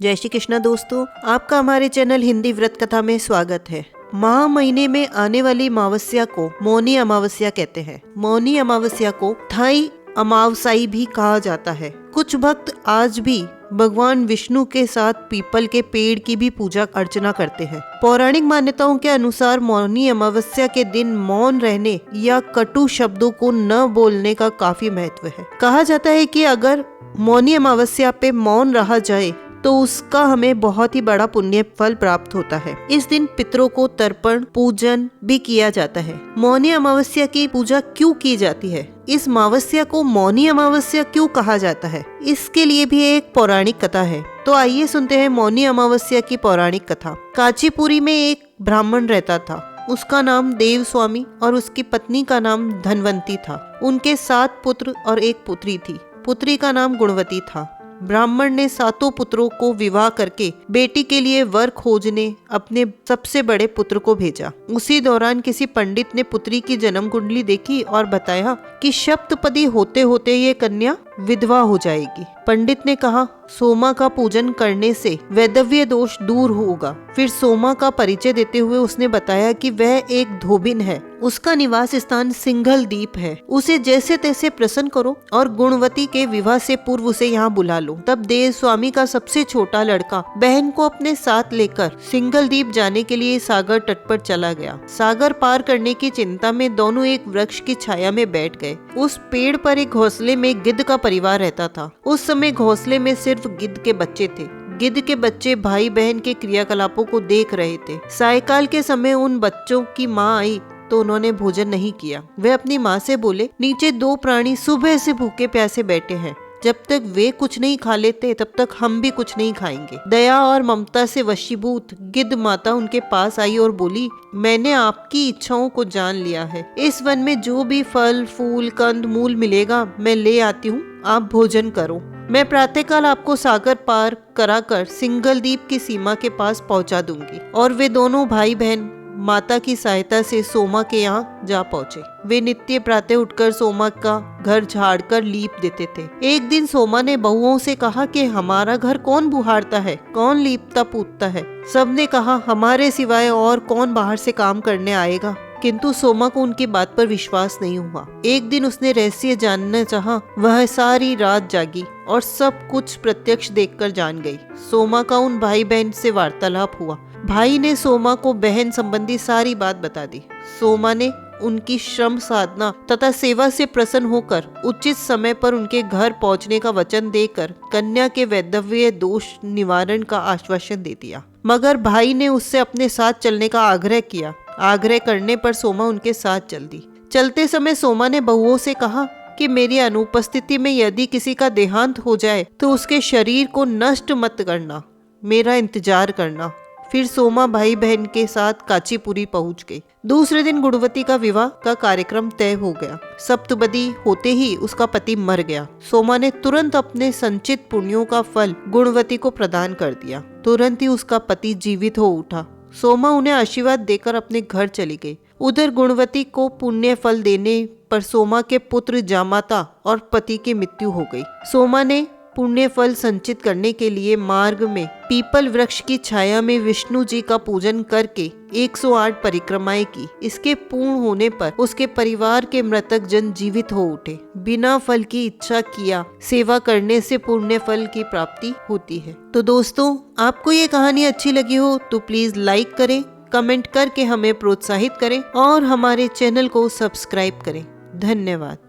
जय श्री कृष्णा दोस्तों, आपका हमारे चैनल हिंदी व्रत कथा में स्वागत है। माह महीने में आने वाली अमावस्या को मौनी अमावस्या कहते हैं। मौनी अमावस्या को थाई अमावसाई भी कहा जाता है। कुछ भक्त आज भी भगवान विष्णु के साथ पीपल के पेड़ की भी पूजा अर्चना करते हैं। पौराणिक मान्यताओं के अनुसार मौनी अमावस्या के दिन मौन रहने या कटु शब्दों को न बोलने का काफी महत्व है। कहा जाता है कि अगर मौनी अमावस्या पे मौन रहा जाए तो उसका हमें बहुत ही बड़ा पुण्य फल प्राप्त होता है। इस दिन पितरों को तर्पण पूजन भी किया जाता है। मौनी अमावस्या की पूजा क्यों की जाती है? इस अमावस्या को मौनी अमावस्या क्यों कहा जाता है? इसके लिए भी एक पौराणिक कथा है। तो आइए सुनते हैं मौनी अमावस्या की पौराणिक कथा। कांचीपुरी में एक ब्राह्मण रहता था। उसका नाम देव स्वामी और उसकी पत्नी का नाम धनवंती था। उनके 7 पुत्र और 1 पुत्री थी। पुत्री का नाम गुणवती था। ब्राह्मण ने 7 पुत्रों को विवाह करके बेटी के लिए वर खोजने अपने सबसे बड़े पुत्र को भेजा। उसी दौरान किसी पंडित ने पुत्री की जन्म कुंडली देखी और बताया कि सप्तपदी होते होते ये कन्या विधवा हो जाएगी। पंडित ने कहा, सोमा का पूजन करने से वैधव्य दोष दूर होगा। फिर सोमा का परिचय देते हुए उसने बताया कि वह एक धोबिन है। उसका निवास स्थान सिंघल द्वीप है। उसे जैसे तैसे प्रसन्न करो और गुणवती के विवाह से पूर्व उसे यहाँ बुला लो। तब देव स्वामी का सबसे छोटा लड़का बहन को अपने साथ लेकर सिंघल द्वीप जाने के लिए सागर तट पर चला गया। सागर पार करने की चिंता में दोनों एक वृक्ष की छाया में बैठ गए। उस पेड़ पर एक घोंसले में गिद्ध का परिवार रहता था। उस समय घोंसले में सिर्फ गिद्ध के बच्चे थे। गिद्ध के बच्चे भाई बहन के क्रियाकलापों को देख रहे थे। सायकाल के समय उन बच्चों की माँ आई तो उन्होंने भोजन नहीं किया। वे अपनी माँ से बोले, नीचे 2 प्राणी सुबह से भूखे प्यासे बैठे हैं। जब तक वे कुछ नहीं खा लेते तब तक हम भी कुछ नहीं खाएंगे। दया और ममता से वशीभूत गिद्ध माता उनके पास आई और बोली, मैंने आपकी इच्छाओं को जान लिया है। इस वन में जो भी फल फूल कंद मूल मिलेगा मैं ले आती हूँ, आप भोजन करो। मैं प्रातःकाल आपको सागर पार कराकर सिंघल द्वीप की सीमा के पास पहुँचा दूंगी। और वे दोनों भाई बहन माता की सहायता से सोमा के यहाँ जा पहुँचे। वे नित्य प्रातः उठकर सोमा का घर झाड़कर लीप देते थे। एक दिन सोमा ने बहुओं से कहा कि हमारा घर कौन बुहारता है, कौन लीपता पूतता है? सबने कहा, हमारे सिवाय और कौन बाहर से काम करने आएगा? किंतु सोमा को उनकी बात पर विश्वास नहीं हुआ। एक दिन उसने रहस्य जानना चाहा। वह सारी रात जागी और सब कुछ प्रत्यक्ष देखकर जान गई। सोमा का उन भाई बहन से वार्तालाप हुआ। भाई ने सोमा को बहन संबंधी सारी बात बता दी। सोमा ने उनकी श्रम साधना तथा सेवा से प्रसन्न होकर उचित समय पर उनके घर पहुंचने का वचन देकर कन्या के वैधव्य दोष निवारण का आश्वासन दे दिया। मगर भाई ने उससे अपने साथ चलने का आग्रह किया। आग्रह करने पर सोमा उनके साथ चल दी। चलते समय सोमा ने बहुओं से कहा कि मेरी अनुपस्थिति में यदि किसी का देहांत हो जाए तो उसके शरीर को नष्ट मत करना, मेरा इंतजार करना। फिर सोमा भाई बहन के साथ कांचीपुरी पहुंच गई। दूसरे दिन गुणवती का विवाह का कार्यक्रम तय हो गया। सप्तपदी होते ही उसका पति मर गया। सोमा ने तुरंत अपने संचित पुण्यों का फल गुणवती को प्रदान कर दिया। तुरंत ही उसका पति जीवित हो उठा। सोमा उन्हें आशीर्वाद देकर अपने घर चली गई। उधर गुणवती को पुण्य फल देने पर सोमा के पुत्र जामाता और पति की मृत्यु हो गई। सोमा ने पुण्य फल संचित करने के लिए मार्ग में पीपल वृक्ष की छाया में विष्णु जी का पूजन करके 108 परिक्रमाएं की। इसके पूर्ण होने पर उसके परिवार के मृतक जन जीवित हो उठे। बिना फल की इच्छा किया सेवा करने से पुण्य फल की प्राप्ति होती है। तो दोस्तों, आपको ये कहानी अच्छी लगी हो तो प्लीज लाइक करें, कमेंट करके हमें प्रोत्साहित करें और हमारे चैनल को सब्सक्राइब करें। धन्यवाद।